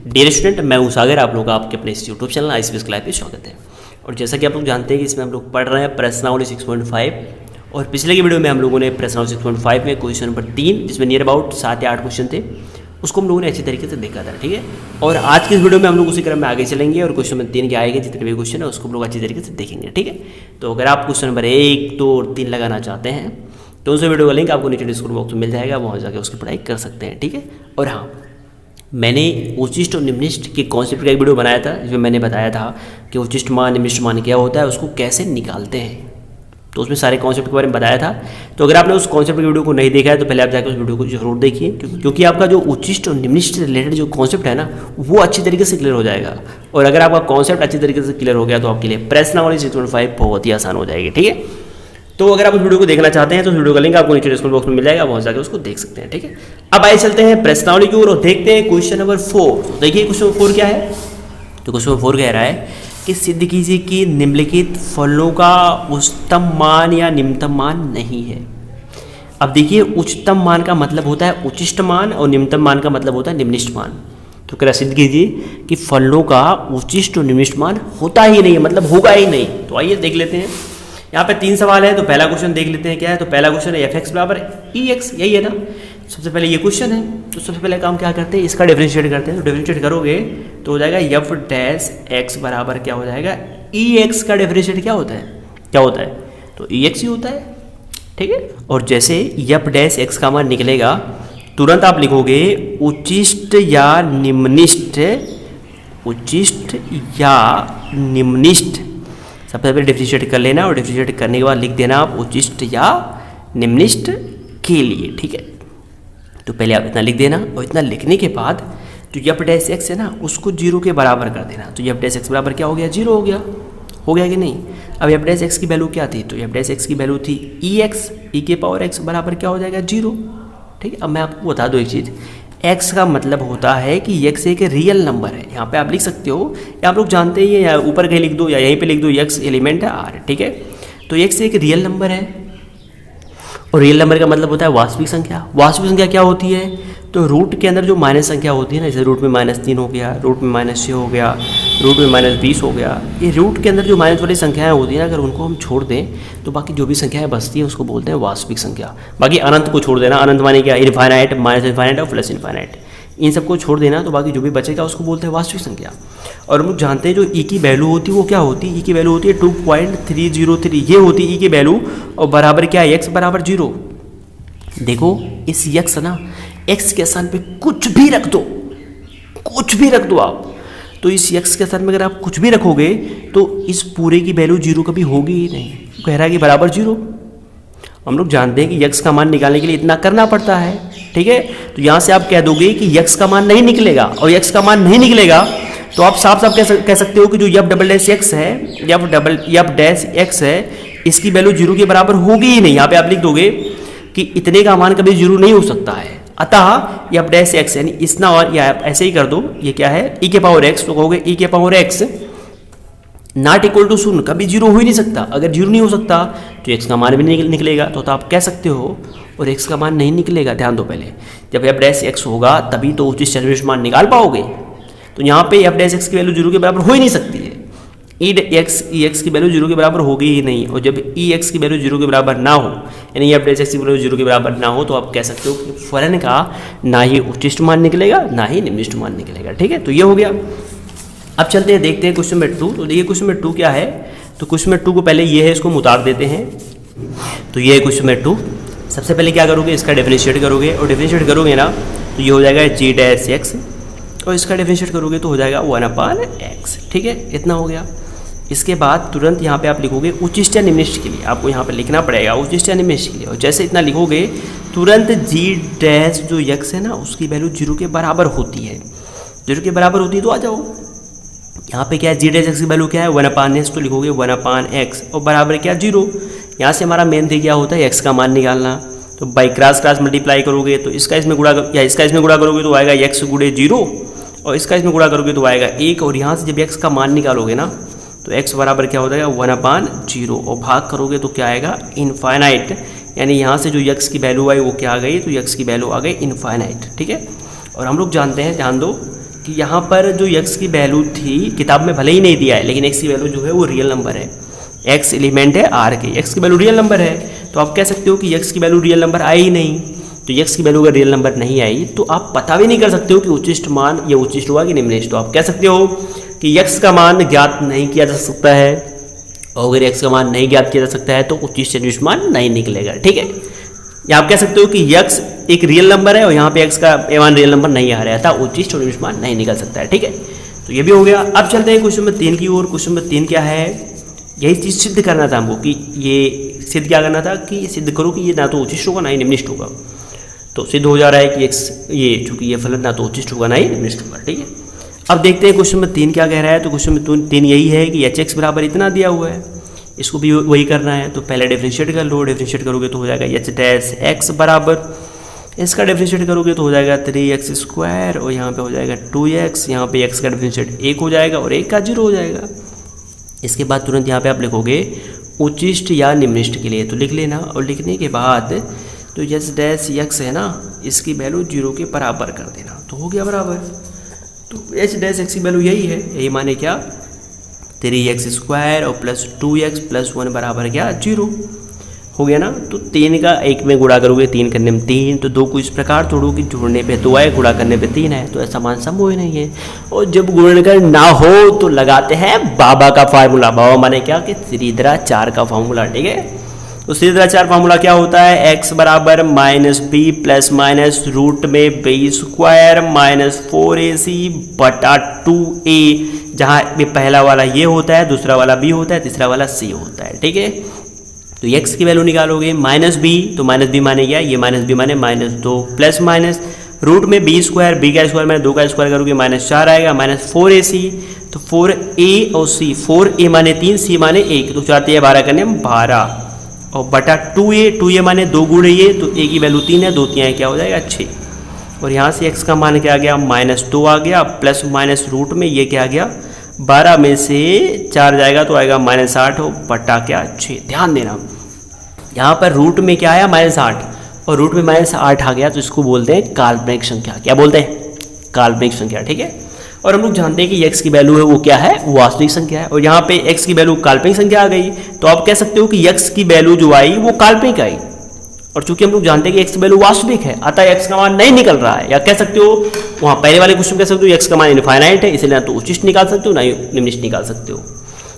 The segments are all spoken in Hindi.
डियर स्टूडेंट, मैं हूं सागर। आप लोग आपके अपने इस यूट्यूब चैनल ICPS क्लास पे स्वागत है। और जैसा कि आप लोग जानते हैं कि इसमें हम लोग पढ़ रहे हैं प्रश्नावली 6.5 और पिछले की वीडियो में हम लोगों ने प्रश्नावली 6.5 में क्वेश्चन नंबर 3 जिसमें नियर अबाउट 7 या 8 क्वेश्चन थे उसको हम लोगों ने अच्छी तरीके से देखा था, ठीक है। और आज की इस वीडियो में हम लोग उसी क्रम में आगे चलेंगे और क्वेश्चन नंबर 3 के आएंगे जितने भी क्वेश्चन है उसको हम लोग अच्छी तरीके से देखेंगे, ठीक है। तो अगर आप क्वेश्चन नंबर 1, 2 और 3 लगाना चाहते हैं तो उस वीडियो का लिंक आपको नीचे डिस्क्रिप्शन बॉक्स में मिल जाएगा, वहाँ जाकर उसकी पढ़ाई कर सकते हैं, ठीक है। और हाँ, मैंने उच्चिष्ट और निम्निष्ट के कॉन्सेप्ट का एक वीडियो बनाया था जिसमें मैंने बताया था कि उच्चिष्ट मान निम्निष्ट मान क्या होता है, उसको कैसे निकालते हैं। तो उसमें सारे कॉन्सेप्ट के बारे में बताया था। तो अगर आपने उस कॉन्सेप्ट की वीडियो को नहीं देखा है तो पहले आप जाकर उस वीडियो को जरूर देखिए, क्योंकि आपका जो उच्चिष्ट और निम्निष्ट से रिलेटेड जो कॉन्सेप्ट है ना वो अच्छी तरीके से क्लियर हो जाएगा। और अगर आपका कॉन्सेप्ट अच्छी तरीके से क्लियर हो गया तो आपके लिए प्रश्नावली 6.5 बहुत ही आसान हो जाएगी, ठीक है। तो अगर आप उस वीडियो को देखना चाहते हैं तो उस वीडियो का लिंक आपको नीचे डिस्क्रिप्शन बॉक्स में मिल जाएगा, वहाँ जाकर उसको देख सकते हैं, ठीक है। अब आइए चलते हैं प्रश्नावली की ओर और देखते हैं क्वेश्चन नंबर 4। तो देखिए क्वेश्चन नंबर 4 क्या है। तो क्वेश्चन नंबर 4 कह रहा है कि सिद्ध कीजिए कि निम्नलिखित फलों का उच्चतम मान या निम्नतम मान नहीं है। अब देखिए, उच्चतम मान का मतलब होता है उच्चिष्ट मान और निम्नतम मान का मतलब होता है निम्निष्ट मान। तो क्या सिद्ध कीजिए कि फलों का उच्चिष्ट और निम्निष्ट मान होता ही नहीं है, मतलब होगा ही नहीं। तो आइए देख लेते हैं। यहाँ पे 3 सवाल है। तो पहला क्वेश्चन देख लेते हैं क्या है। तो पहला क्वेश्चन है f(x) बराबर ex, यही है ना। सबसे पहले ये क्वेश्चन है। तो सबसे पहले काम क्या करते हैं, इसका डिफरेंशिएट करते हैं। तो डिफरेंशिएट करोगे तो हो जाएगा f' बराबर क्या हो जाएगा ex का डिफरेंशिएट क्या होता है, तो ex ही होता है, ठीक है। और जैसे f' का मान निकलेगा तुरंत आप लिखोगे उच्चिष्ट या निम्निष्ट, उच्चिष्ट या निम्निष्ट। सबसे पहले डिफरेंशिएट कर लेना और डिफरेंशिएट करने के बाद लिख देना आप उच्चिष्ट या निम्निष्ट के लिए, ठीक है। तो पहले आप इतना लिख देना और इतना लिखने के बाद जो f' है ना उसको 0 के बराबर कर देना। तो f' बराबर क्या हो गया, 0 हो गया कि नहीं। अब f' की वैल्यू क्या थी, तो f' की वैल्यू थी ex, e⁻x बराबर क्या हो जाएगा 0, ठीक है। अब मैं आपको बता दूँ एक चीज़, x का मतलब होता है कि x एक रियल नंबर है। यहाँ पे आप लिख सकते हो या आप लोग जानते ही हैं, या ऊपर कहीं लिख दो या यहीं पे लिख दो, x एलिमेंट है r, ठीक है। तो x एक रियल नंबर है और रियल नंबर का मतलब होता है वास्तविक संख्या। वास्तविक संख्या क्या होती है, तो रूट के अंदर जो माइनस संख्या होती है ना, जैसे रूट में -3 हो गया, रूट में -6 हो गया, रूट में -20 हो गया, ये रूट के अंदर जो माइनस वाली संख्याएं होती हैं ना, अगर उनको हम छोड़ दें तो बाकी जो भी संख्याएं बचती हैं उसको बोलते हैं वास्तविक संख्या। बाकी अनंत को छोड़ देना, अनंत माने क्या, इनफाइनाइट, माइनस इनफाइनाइट और प्लस इनफाइनाइट, इन सबको छोड़ देना तो बाकी जो भी बचेगा उसको बोलते हैं वास्तविक संख्या। और हम लोग जानते हैं जो ई की वैल्यू होती है वो क्या होती है, ई की वैल्यू होती है 2.303, ये होती है ई की वैल्यू। और बराबर क्या है, x बराबर 0। देखो इस x ना, x के स्थान पे कुछ भी रख दो आप, तो इस x के स्थान में अगर आप कुछ भी रखोगे तो इस पूरे की वैल्यू 0 कभी होगी ही नहीं। कह रहा है कि बराबर 0। हम लोग जानते हैं कि x का मान निकालने के लिए इतना करना पड़ता है, ठीक है। तो यहाँ से आप कह दोगे कि x का मान नहीं निकलेगा, और x का मान नहीं निकलेगा तो आप साफ साफ कह सकते हो कि जो f'(x) है, इसकी वैल्यू 0 के बराबर होगी ही नहीं। यहाँ पे आप लिख दोगे कि इतने का मान कभी 0 नहीं हो सकता है। अतः f'(x) यानी इतना, और या आप ऐसे ही कर दो, ये क्या है e⁻x, तो कहोगे e⁻x नॉट इक्वल टू 0, कभी 0 हो ही नहीं सकता। अगर 0 नहीं हो सकता तो x का मान भी नहीं निकलेगा, तो आप कह सकते हो। और x का मान नहीं निकलेगा, ध्यान दो, पहले जब f'(x) होगा तभी तो उच्चिष्ट निम्निष्ट मान निकाल पाओगे। तो यहाँ पे f'(x) की वैल्यू 0 के बराबर हो ही नहीं सकती है। ex की वैल्यू 0 के बराबर होगी ही नहीं। और जब ex की वैल्यू 0 के बराबर ना हो, यानी f'(x) की वैल्यू 0 के बराबर ना हो, तो आप कह सकते हो कि फलन का ना ही उच्चिष्ट मान निकलेगा ना ही निम्निष्ट मान निकलेगा, ठीक है। तो ये हो गया। अब चलते हैं, देखते हैं क्वेश्चन नंबर 2। तो देखिए क्वेश्चन नंबर 2 क्या है। तो क्वेश्चन नंबर 2 को पहले ये है, इसको हम उतार देते हैं। तो ये है क्वेश्चन नंबर 2। सबसे पहले क्या करोगे, इसका डिफरेंशिएट करोगे, और डिफरेंशिएट करोगे ना तो ये हो जाएगा g'(x), और इसका डिफरेंशिएट करोगे तो हो जाएगा 1/x, ठीक है। इतना हो गया। इसके बाद तुरंत यहाँ पे आप लिखोगे उच्चिष्ट या निम्निष्ट के लिए, आपको यहाँ पे लिखना पड़ेगा उच्चिष्ट या निम्निष्ट के लिए। और जैसे इतना लिखोगे तुरंत g' जो x है ना उसकी वैल्यू 0 के बराबर होती है। 0 के बराबर होती है तो आ जाओ, यहाँ पे क्या है g' की वैल्यू क्या है 1/x, तो लिखोगे 1/x, और बराबर क्या 0। यहाँ से हमारा मेन थे क्या होता है x का मान निकालना। तो बाई क्रॉस मल्टीप्लाई करोगे तो इसका इसमें गुणा या इसका इसमें गुणा करोगे तो आएगा x गुणे 0, और इसका इसमें गुणा करोगे तो आएगा 1। और यहाँ से जब x का मान निकालोगे ना तो x बराबर क्या हो जाएगा 1/0, और भाग करोगे तो क्या आएगा इनफाइनाइट, यानी यहाँ से जो x की वैल्यू आई वो क्या आ गई, तो x की वैल्यू आ गई इनफाइनाइट, ठीक है। और हम लोग जानते हैं, ध्यान दो कि यहाँ पर जो x की वैल्यू थी, किताब में भले ही नहीं दिया है लेकिन x की वैल्यू जो है वो रियल नंबर है, x एलिमेंट है R के, x की वैल्यू रियल नंबर है, तो आप कह सकते हो कि x की वैल्यू रियल नंबर आई ही नहीं। तो x की वैल्यू अगर रियल नंबर नहीं आई तो आप पता भी नहीं कर सकते हो कि उच्चिष्ट मान ये उच्चिष्ट हुआ कि निम्नलिखित। तो आप कह सकते हो कि x का मान ज्ञात नहीं किया जा सकता है, और अगर x का मान नहीं ज्ञात किया जा सकता है तो उच्चिष्ट निम्नलिखित मान नहीं निकलेगा। ठीक है, या आप कह सकते हो कि x एक रियल नंबर है और यहाँ पे x का मान रियल नंबर नहीं आ रहा था, उच्चिष्ट और निम्नलिखित मान नहीं निकल सकता है। ठीक है, तो ये भी हो गया। अब चलते हैं क्वेश्चन नंबर 3 की ओर। क्वेश्चन नंबर 3 क्या है, यही चीज़ सिद्ध करना था हमको कि ये सिद्ध क्या करना था कि सिद्ध करो कि ये ना तो उच्चिष्ट होगा ना ही निम्नलिखित होगा। तो सिद्ध हो जा रहा है कि x ये चूंकि ये फलन ना तो उच्चिष्ट होगा ना ही निम्नलिखित होगा। ठीक है, अब देखते हैं क्वेश्चन नंबर 3 क्या कह रहा है। तो क्वेश्चन नंबर 3 यही है कि hx बराबर इतना दिया हुआ है, इसको भी वही करना है। तो पहले डिफरेंशिएट कर लो, डिफरेंशिएट करोगे तो हो जाएगा h डैश x बराबर, इसका डिफरेंशिएट करोगे तो हो जाएगा 3x स्क्वायर और यहाँ पे हो जाएगा 2x, यहाँ पे x का डिफरेंशिएट 1 हो जाएगा और 1 का 0 हो जाएगा। इसके बाद तुरंत यहाँ पे आप लिखोगे उच्चिष्ट या निम्नलिखित के लिए, तो लिख लेना। और लिखने के बाद तो h डैश x है ना, इसकी वैल्यू 0 के बराबर कर देना, तो हो गया बराबर। तो h डैश x की वैल्यू यही है, यही माने क्या 3x स्क्वायर और प्लस 2x प्लस 1 बराबर क्या 0 हो गया ना। तो 3 का 1 में गुणा करोगे, 3 करने में 3, तो 2 को इस प्रकार तोड़ो कि जोड़ने पे 2 है, गुणा करने पे 3 है, तो ऐसा मान संभव ही नहीं है। और जब गुणनकर ना हो तो लगाते हैं बाबा का फार्मूला। बाबा माने क्या कि श्रीधराचार्य का फार्मूला। ठीक है, तो श्रीधराचार्य फार्मूला क्या होता है, x बराबर minus B plus minus root में बी स्क्वायर माइनस 4ac बटा 2a, जहाँ पहला वाला ये होता है, दूसरा वाला b होता है, तीसरा वाला c होता है। ठीक है, तो x की वैल्यू निकालोगे माइनस बी, तो माइनस बी माने क्या, ये माइनस बी माने -2 प्लस माइनस रूट में बी स्क्वायर, बी का स्क्वायर मैंने 2 का स्क्वायर करोगे -4 आएगा, माइनस 4ac, तो 4a और c, 4a माने 3, c माने 1, तो 4 3 12 करने में 12 और बटा 2a माने 2 गुणे ये, तो a की वैल्यू 3 है, 2 3 क्या हो जाएगा 6। और यहाँ से x का मान क्या आ गया -2 आ गया, प्लस माइनस रूट में ये क्या आ गया 12 में से 4 जाएगा तो आएगा -8 और बटा क्या 6। ध्यान देना यहाँ पर रूट में क्या आया -8 और रूट में -8 आ गया, तो इसको बोलते हैं काल्पनिक संख्या। क्या बोलते हैं, काल्पनिक संख्या। ठीक है, और हम लोग जानते हैं कि x की वैल्यू है वो क्या है, वास्तविक संख्या है, और यहाँ पे x की वैल्यू काल्पनिक संख्या आ गई, तो आप कह सकते हो कि x की वैल्यू जो आई वो काल्पनिक आई। और चूंकि हम लोग जानते हैं कि x की वैल्यू वास्तविक है, अतः x का मान नहीं निकल रहा है। या कह सकते हो वहाँ पहले वाले क्वेश्चन कह सकते हो x का मान इनफाइनाइट है, इसलिए ना तो उच्चिष्ट निकाल सकते हो ना ही निम्नलिखित निकाल सकते हो।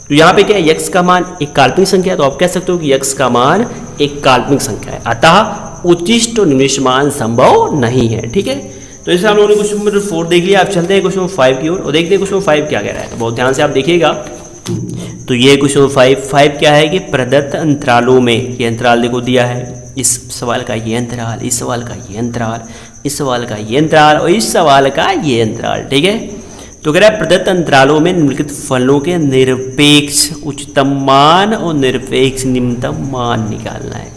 तो यहाँ पे क्या है, x का मान एक काल्पनिक संख्या है, तो आप कह सकते हो कि x का मान एक काल्पनिक संख्या है, अतः उच्चिष्ट और निम्नलिखित मान संभव नहीं है। ठीक है, तो इससे हम लोगों ने क्वेश्चन नंबर 4 देख लिया। आप चलते हैं क्वेश्चन नंबर 5 की ओर और देखते हैं क्वेश्चन नंबर 5 क्या कह रहा है। तो बहुत ध्यान से आप देखिएगा। तो ये क्वेश्चन नंबर 5 क्या है कि प्रदत्त अंतरालों में, ये अंतराल देखो दिया है, इस सवाल का ये अंतराल, इस सवाल का ये अंतराल, इस सवाल का ये अंतराल और इस सवाल का ये अंतराल। ठीक है, तो कह रहा है प्रदत्त अंतरालों में निम्नलिखित फलनों के निरपेक्ष उच्चतम मान और निरपेक्ष निम्नतम मान निकालना है।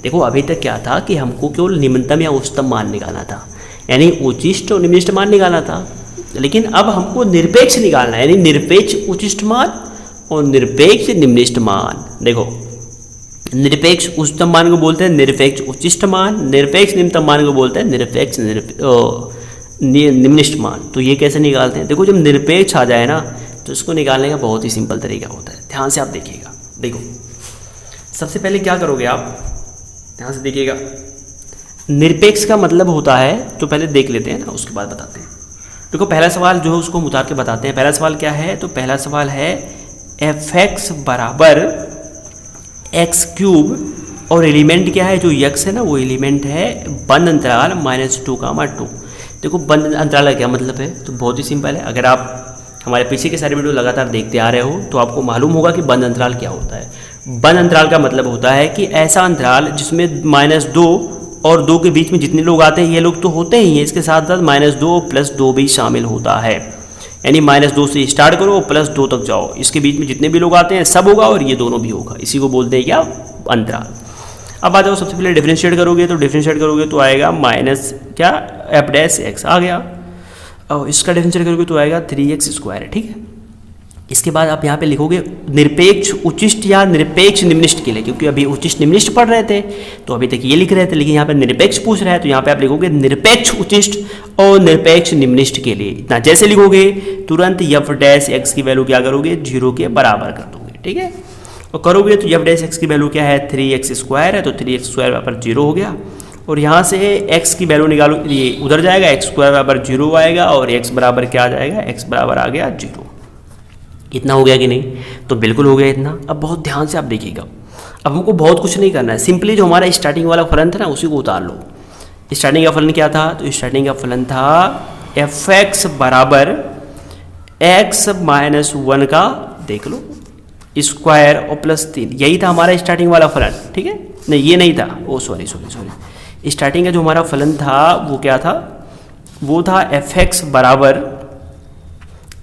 देखो अभी तक क्या था कि हमको केवल निम्नतम या उच्चतम मान निकालना था, यानी उच्चिष्ट और निम्नलिखित मान निकालना था, लेकिन अब हमको निरपेक्ष निकालना है, यानी निरपेक्ष उच्चिष्ट मान और निरपेक्ष निम्नलिखित मान। देखो निरपेक्ष उच्चतम मान को बोलते हैं निरपेक्ष उच्चिष्ट मान, निरपेक्ष निम्नतम मान को बोलते हैं निरपेक्ष निम्नलिखित मान। तो ये कैसे निकालते हैं, देखो जब निरपेक्ष आ जाए ना तो इसको निकालने का बहुत ही सिंपल तरीका होता है। ध्यान से आप देखिएगा। देखो सबसे पहले क्या करोगे आप, ध्यान से देखिएगा। निरपेक्ष का मतलब होता है, तो पहले देख लेते हैं ना उसके बाद बताते हैं। देखो पहला सवाल जो है उसको हम उतार के बताते हैं। पहला सवाल क्या है, तो पहला सवाल है f(x) बराबर एक्स क्यूब, और एलिमेंट क्या है, जो x है ना वो एलिमेंट है बंद अंतराल -2, 2। देखो बंद अंतराल का क्या मतलब है, तो बहुत ही सिंपल है। अगर आप हमारे पीछे के सारे वीडियो लगातार देखते आ रहे हो तो आपको मालूम होगा कि बंद अंतराल क्या होता है। बंद अंतराल का मतलब होता है कि ऐसा अंतराल जिसमें -2 और 2 के बीच में जितने लोग आते हैं ये लोग तो होते ही हैं, इसके साथ साथ -2 और +2 भी शामिल होता है। यानी -2 से स्टार्ट करो +2 तक जाओ, इसके बीच में जितने भी लोग आते हैं सब होगा और ये दोनों भी होगा, इसी को बोलते हैं क्या, अंतराल। अब आ जाओ, सबसे पहले डिफरेंशिएट करोगे, तो डिफरेंशिएट करोगे तो आएगा माइनस क्या f' x आ गया, और इसका डिफरेंशिएट करोगे तो आएगा 3x स्क्वायर है। ठीक है, इसके बाद आप यहाँ पे लिखोगे निरपेक्ष उच्चिष्ट या निरपेक्ष निम्निष्ट के लिए, क्योंकि अभी उच्चिष्ट निम्निष्ट पढ़ रहे थे तो अभी तक ये लिख रहे थे, लेकिन यहाँ पे निरपेक्ष पूछ रहा है तो यहाँ पे आप लिखोगे निरपेक्ष उच्चिष्ट और निरपेक्ष निम्निष्ट के लिए। इतना जैसे लिखोगे तुरंत एफ डैश एक्स की वैल्यू क्या करोगे, 0 के बराबर कर दोगे, ठीक है। और करोगे तो एफ डैश एक्स की वैल्यू क्या है, 3x² है, तो 3x² बराबर 0 हो गया। और यहाँ से x की वैल्यू निकालो, ये उधर जाएगा, x² बराबर 0 आएगा और x बराबर क्या आ जाएगा, x बराबर आ गया 0। इतना हो गया कि नहीं, तो बिल्कुल हो गया इतना। अब बहुत ध्यान से आप देखिएगा, अब हमको बहुत कुछ नहीं करना है, सिंपली जो हमारा स्टार्टिंग वाला फलन था ना उसी को उतार लो। स्टार्टिंग का फलन क्या था, तो स्टार्टिंग का फलन था fx बराबर x माइनस 1 का देख लो स्क्वायर और प्लस 3, यही था हमारा स्टार्टिंग वाला फलन, ठीक है। नहीं ये नहीं था, ओ सॉरी, स्टार्टिंग का जो हमारा फलन था वो क्या था, वो था fx बराबर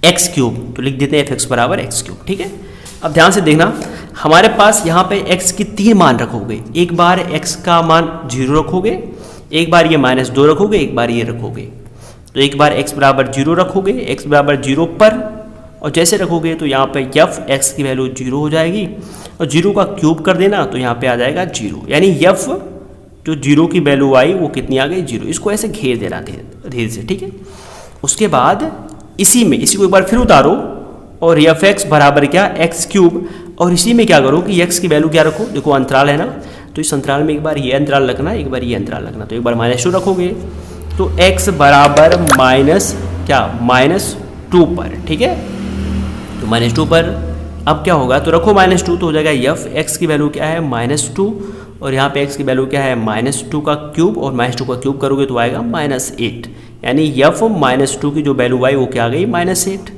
एक्स क्यूब, तो लिख देते हैं fx बराबर एक्स क्यूब, ठीक है। अब ध्यान से देखना, हमारे पास यहाँ पे x की 3 मान रखोगे, एक बार x का मान 0 रखोगे, एक बार ये -2 रखोगे, एक बार ये रखोगे। तो एक बार x बराबर 0 रखोगे, x बराबर 0 पर, और जैसे रखोगे तो यहाँ पे f x की वैल्यू 0 हो जाएगी, और 0 का क्यूब कर देना तो यहाँ पे आ जाएगा 0, यानी f जो 0 की वैल्यू आई वो कितनी आ गई, 0। इसको ऐसे घेर देना धीरे से, ठीक है। उसके बाद इसी को एक बार फिर उतारो और एफ एक्स बराबर क्या, एक्स क्यूब, और इसी में क्या करो कि x की वैल्यू क्या रखो, देखो अंतराल है ना, तो इस अंतराल में एक बार ये अंतराल रखना, एक बार ये अंतराल रखना, तो एक बार -2 रखोगे तो x बराबर -2 पर, ठीक है। तो -2 पर अब क्या होगा, तो रखो -2 तो हो जाएगा एफ एक्स की वैल्यू क्या है, -2, और यहाँ पे x की वैल्यू क्या है, -2 का क्यूब, और -2 का क्यूब करोगे तो आएगा -8, यानी f -2 की जो वैल्यू आई वो क्या आ गई, -8,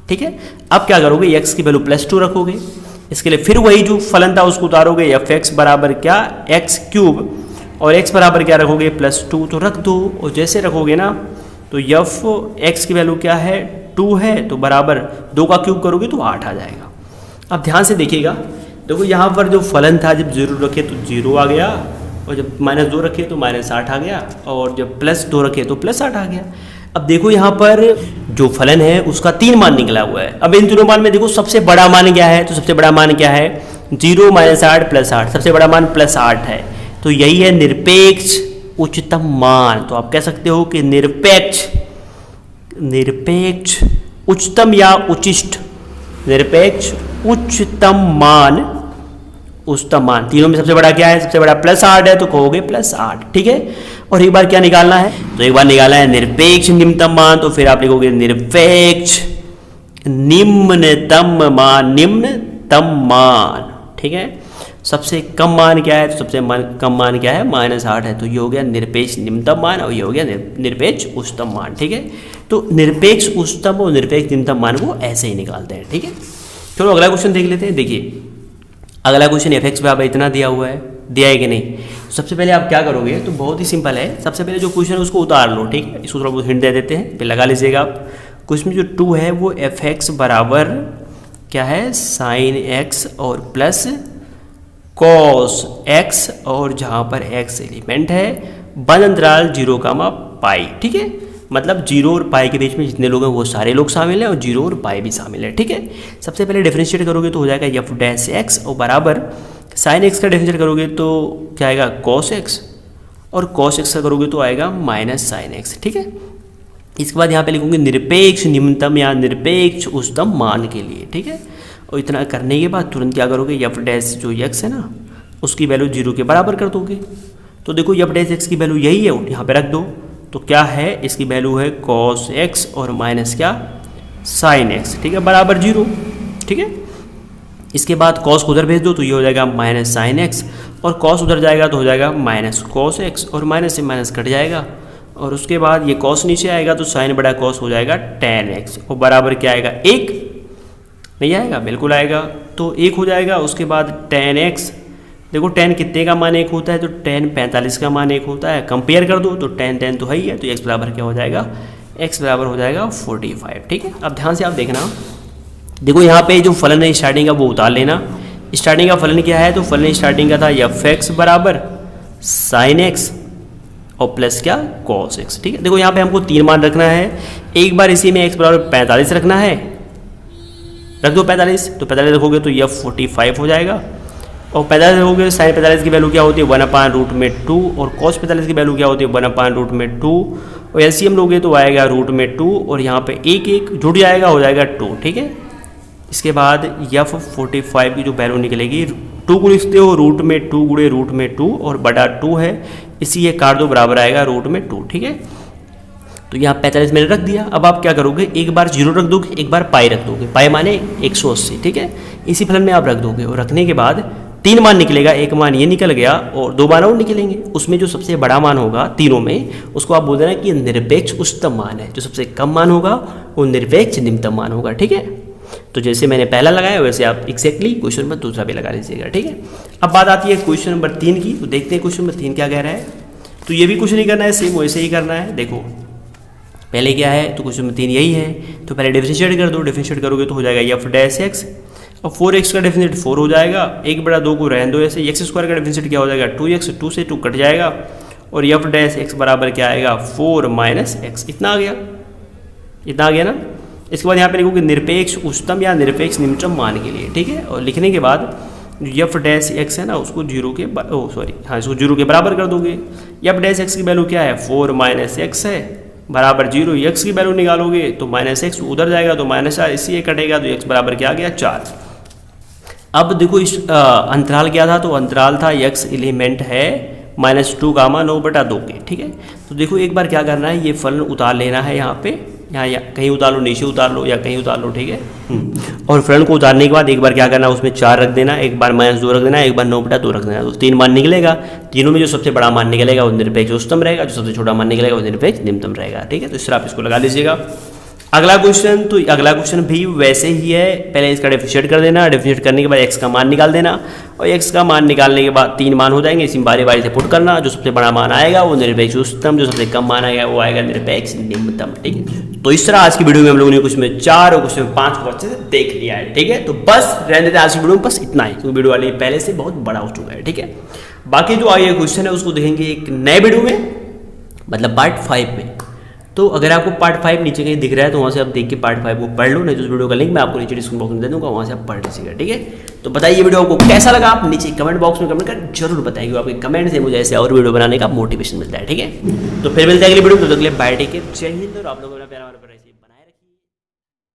ठीक है। अब क्या करोगे, x की वैल्यू +2 रखोगे, इसके लिए फिर वही जो फलन था उसको उतारोगे, एफ एक्स बराबर क्या, एक्स क्यूब, और x बराबर क्या रखोगे, +2, तो रख दो। और जैसे रखोगे ना तो एफ एक्स की वैल्यू क्या है, 2 है, तो बराबर 2 का क्यूब करोगे तो 8 आ जाएगा। अब ध्यान से देखिएगा, देखो यहाँ पर जो फलन था जब 0 रखे तो 0 आ गया, और जब -2 रखे तो -8 आ गया, और जब +2 रखे तो +8 आ गया। अब देखो यहाँ पर जो फलन है उसका 3 मान निकला हुआ है। अब इन तीनों मान में देखो सबसे बड़ा मान क्या है, तो सबसे बड़ा मान क्या है, 0 -8 +8, सबसे बड़ा मान +8 है, तो यही है निरपेक्ष उच्चतम मान। तो आप कह सकते हो कि निरपेक्ष उच्चतम या उच्चिष्ट, निरपेक्ष उच्चतम मान, उच्चतम मान, तीनों में सबसे बड़ा क्या है, सबसे बड़ा +8 है, तो कहोगे +8, ठीक है। और एक बार क्या निकालना है, तो एक बार निकालना है निरपेक्ष निम्नतम मान, तो फिर आप लिखोगे निरपेक्ष निम्नतम मान, ठीक है। सबसे कम मान क्या है, तो सबसे कम मान क्या है, -8 है, तो ये हो गया निरपेक्ष निम्नतम मान, और ये हो गया निरपेक्ष उच्चतम मान, ठीक है। तो निरपेक्ष उच्चतम और निरपेक्ष निम्नतम मान को ऐसे ही निकालते हैं, ठीक है। चलो अगला क्वेश्चन देख लेते हैं। देखिए अगला क्वेश्चन एफ एक्स बराबर इतना दिया हुआ है, दिया है कि नहीं। सबसे पहले आप क्या करोगे, तो बहुत ही सिंपल है, सबसे पहले जो क्वेश्चन है उसको उतार लो, ठीक है। इसको थोड़ा बहुत हिंट दे देते हैं, फिर लगा लीजिएगा आप। क्वेश्चन में जो 2 है वो एफ एक्स बराबर क्या है, sin x और प्लस cos x, और जहाँ पर x एलिमेंट है, बंद अंतराल 0, पाई, ठीक है। मतलब 0 और पाई के बीच में जितने लोग हैं वो सारे लोग शामिल हैं, और 0 और पाई भी शामिल है, ठीक है। सबसे पहले डिफरेंशिएट करोगे तो हो जाएगा एफ डैश एक्स, और बराबर साइन एक्स का डिफरेंशिएट करोगे तो क्या आएगा, कॉस एक्स, और कॉस एक्स का करोगे तो आएगा -sin x, ठीक है। इसके बाद यहाँ पे लिखूंगे निरपेक्ष निम्नतम या निरपेक्ष उच्चतम मान के लिए, ठीक है। और इतना करने के बाद तुरंत क्या करोगे, एफ डैश जो एक्स है ना उसकी वैल्यू 0 के बराबर कर दोगे। तो देखो एफ डैश एक्स की वैल्यू यही है, यहाँ पे रख दो, तो क्या है, इसकी वैल्यू है cos x और माइनस क्या, sin x, ठीक है, बराबर 0, ठीक है। इसके बाद cos को उधर भेज दो तो ये हो जाएगा -sin x, और cos उधर जाएगा तो हो जाएगा -cos x, और माइनस से माइनस कट जाएगा, और उसके बाद ये cos नीचे आएगा तो sin बड़ा cos हो जाएगा tan x, और बराबर क्या आएगा, 1 नहीं आएगा, बिल्कुल आएगा, तो 1 हो जाएगा। उसके बाद tan x, देखो tan कितने का मान 1 होता है, तो tan 45 का मान 1 होता है, कंपेयर कर दो तो tan तो है ही है, तो x बराबर क्या हो जाएगा, x बराबर हो जाएगा 45, ठीक है। अब ध्यान से आप देखना, देखो यहाँ पे जो फलन है स्टार्टिंग का वो उतार लेना। स्टार्टिंग का फलन क्या है, तो फलन स्टार्टिंग का था एफ एक्स बराबर sin x और प्लस क्या, cos x, ठीक है। देखो यहाँ पे हमको 3 मान रखना है, एक बार इसी में x बराबर 45 रखना है, रख दो 45, तो 45 रखोगे तो यह 45 हो जाएगा। और 45 रखोगे साइन 45 की वैल्यू क्या होती है 1/√2 और कॉस 45 की वैल्यू क्या होती है 1/√2 और एलसीएम लोगे तो आएगा √2 और यहाँ पे एक एक जुड़ जाएगा, हो जाएगा 2, ठीक है। इसके बाद F45 की जो वैल्यू निकलेगी 2 को लिखते हो √2 गुणे √2 और बटा 2 है, इसी ये काट दो बराबर आएगा √2, ठीक है। तो यहाँ 45 मैंने रख दिया। अब आप क्या करोगे, एक बार 0 रख दोगे, एक बार पाई रख दोगे, पाई माने 180, ठीक है। इसी फलन में आप रख दोगे और रखने के बाद 3 मान निकलेगा, एक मान ये निकल गया और 2 मान और निकलेंगे। उसमें जो सबसे बड़ा मान होगा तीनों में उसको आप बोल देना कि निरपेक्ष उच्चतम मान है, जो सबसे कम मान होगा वो निरपेक्ष निम्नतम मान होगा, ठीक है। तो जैसे मैंने पहला लगाया वैसे आप एक्जैक्टली क्वेश्चन नंबर दूसरा भी लगा लीजिएगा, ठीक है। अब बात आती है क्वेश्चन नंबर 3 की, तो देखते हैं क्वेश्चन नंबर 3 क्या कह रहा है। तो ये भी कुछ नहीं करना है, सेम वैसे ही करना है। देखो पहले क्या है, तो क्वेश्चन नंबर 3 यही है, तो पहले डिफरेंशिएट कर दो, डिफरेंशिएट करोगे तो हो जाएगा f' और 4x का डिफरेंशिएट 4 हो जाएगा, 1/2 को रहने दो ऐसे, x² का डिफरेंशिएट क्या हो जाएगा 2x, 2 से 2 कट जाएगा और f' बराबर क्या आएगा 4 - x, इतना आ गया, इतना आ गया ना। इसके बाद यहाँ पे लिखोगे निरपेक्ष उच्चतम या निरपेक्ष निम्नतम मान के लिए, ठीक है। और लिखने के बाद f' है ना उसको 0 के इसको 0 के बराबर कर दोगे। f' की वैल्यू क्या है 4 - x है बराबर 0, x की वैल्यू निकालोगे तो -x उधर जाएगा तो -4, इसी कटेगा तो x बराबर क्या आ गया 4। अब देखो इस अंतराल क्या था, तो अंतराल था x एलिमेंट है -2 गामा 9/2 के, ठीक है। तो देखो एक बार क्या करना है, ये फलन उतार लेना है यहाँ पे, यहाँ कहीं उतार लो, नीचे उतार लो या कहीं उतार लो, ठीक है। और फलन को उतारने के बाद एक बार क्या करना है, उसमें 4 रख देना, एक बार -2 रख देना, एक बार 9/2 रख देना, तो 3 मान निकलेगा। तीनों में जो सबसे बड़ा मान निकलेगा वो निरपेक्ष उच्चतम रहेगा, जो सबसे छोटा मान निकलेगा वो निरपेक्ष निम्नतम रहेगा, ठीक है। तो इस तरह आप इसको लगा लीजिएगा। अगला क्वेश्चन, तो अगला क्वेश्चन भी वैसे ही है, पहले इसका डिफरेंशिएट कर देना, डिफरेंशिएट करने के बाद x का मान निकाल देना और x का मान निकालने के बाद 3 मान हो जाएंगे, इसी बारी बारी से पुट करना, जो सबसे बड़ा मान आएगा वो निरपेक्ष उच्चतम, जो सबसे कम मान आएगा वो आएगा निरपेक्ष निम्नतम, ठीक है। तो इस तरह आज की वीडियो में हम लोगों ने कुछ में 4 और कुछ में 5 को अच्छे से देख लिया है, ठीक है। तो बस रहने देते आज की वीडियो में बस इतना ही, क्योंकि वीडियो वाली पहले से बहुत बड़ा हो चुका है, ठीक है। बाकी जो आगे क्वेश्चन है उसको देखेंगे एक नए वीडियो में, मतलब पार्ट 5 में। तो अगर आपको पार्ट 5 नीचे कहीं दिख रहा है तो वहाँ से आप देख के पार्ट 5 को पढ़ लो, नहीं तो उस वीडियो का लिंक मैं आपको नीचे डिस्क्रिप्शन बॉक्स में दे दूँगा, वहाँ से आप पढ़ लीजिएगा, ठीक है। तो बताइए वीडियो आपको कैसा लगा, आप नीचे कमेंट बॉक्स में कमेंट कर जरूर बताइए, आपके कमेंट से मुझे ऐसे और वीडियो बनाने का मोटिवेशन मिलता है, ठीक है। तो फिर मिलते हैं अगली वीडियो में, तो अगले बाय, टेक केयर, जय हिंद और आप लोगों का प्यारा